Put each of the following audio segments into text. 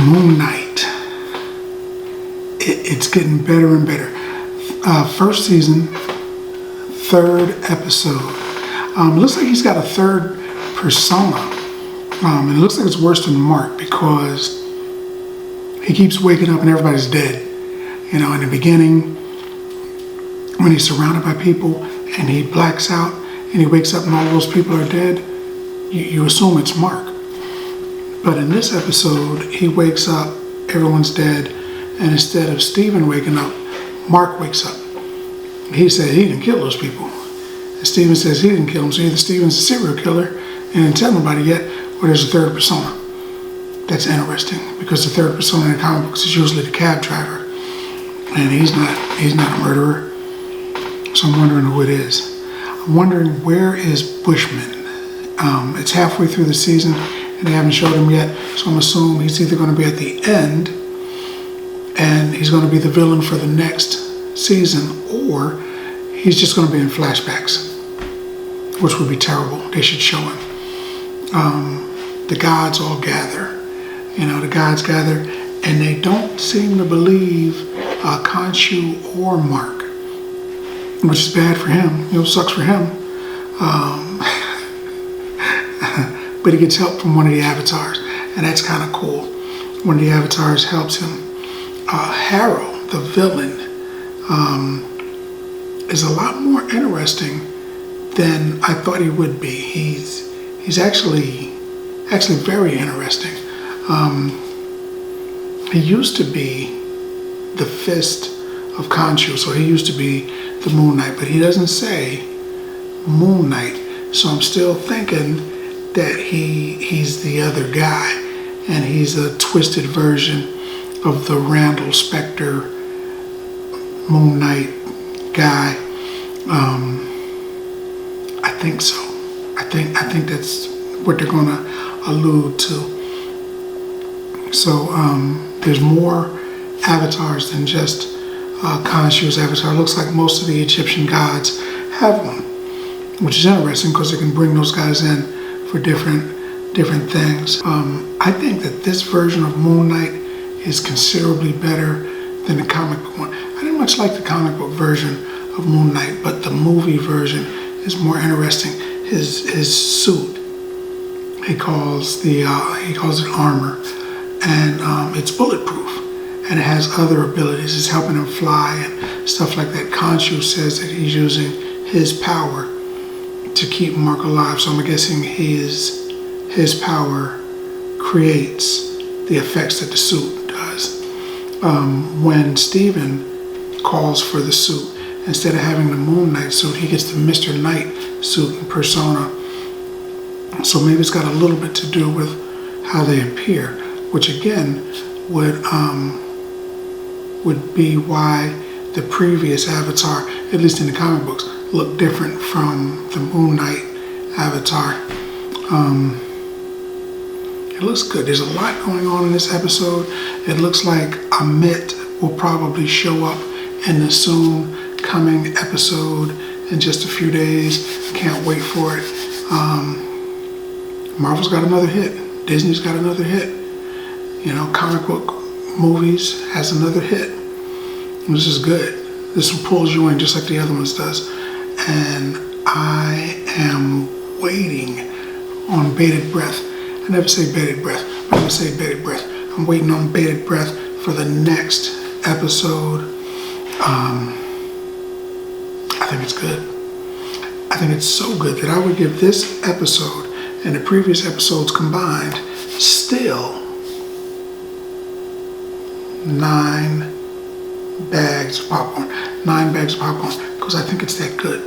Moon Knight. It's getting better and better. First season, third episode. It looks like he's got a third persona. And it looks like it's worse than Mark because he keeps waking up and everybody's dead. You know, in the beginning, when he's surrounded by people and he blacks out and he wakes up and all those people are dead, you assume it's Mark. But in this episode, he wakes up, everyone's dead, and instead of Steven waking up, Mark wakes up. He said he didn't kill those people. And Steven says he didn't kill them, so either Steven's a serial killer and didn't tell nobody yet, or there's a third persona. That's interesting, because the third persona in the comic books is usually the cab driver. And he's not a murderer. So I'm wondering who it is. I'm wondering, where is Bushman? It's halfway through the season and they haven't showed him yet, so I'm assuming he's either going to be at the end and he's going to be the villain for the next season, or he's just going to be in flashbacks, which would be terrible. They should show him. The gods all gather. You know, the gods gather and they don't seem to believe Khonshu or Mark, which is bad for him. You know, sucks for him. But he gets help from one of the avatars, and that's kind of cool. One of the avatars helps him. Harrow, the villain, is a lot more interesting than I thought he would be. He's actually very interesting. He used to be the fist of Khonshu, so he used to be the Moon Knight, but he doesn't say Moon Knight, so I'm still thinking that he's the other guy, and he's a twisted version of the Randall Spector Moon Knight guy. I think so. I think that's what they're gonna allude to. So there's more avatars than just Khonshu's avatar. It looks like most of the Egyptian gods have one, which is interesting because they can bring those guys in for different things. I think that this version of Moon Knight is considerably better than the comic book one. I didn't much like the comic book version of Moon Knight, but the movie version is more interesting. His suit, he calls it armor, and it's bulletproof, and it has other abilities. It's helping him fly and stuff like that. Khonshu says that he's using his power to keep Mark alive, so I'm guessing his power creates the effects that the suit does. When Steven calls for the suit, instead of having the Moon Knight suit, he gets the Mr. Knight suit and persona. So maybe it's got a little bit to do with how they appear, which again would be why the previous avatar, at least in the comic books, looked different from the Moon Knight avatar. It looks good. There's a lot going on in this episode. It looks like Amit will probably show up in the soon coming episode in just a few days. Can't wait for it. Marvel's got another hit. Disney's got another hit. You know, comic book movies has another hit. This is good. This one pulls you in just like the other ones does. And I am waiting on bated breath. I never say bated breath, but I'm gonna say bated breath. I'm waiting on bated breath for the next episode. I think it's good. I think it's so good that I would give this episode and the previous episodes combined still 9 bags of popcorn. 9 bags of popcorn, because I think it's that good.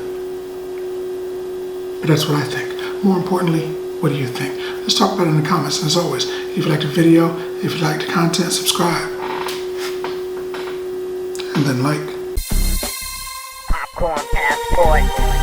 But that's what I think. More importantly, what do you think? Let's talk about it in the comments. And as always, if you like the video, if you like the content, subscribe. And then like. Popcorn Passport.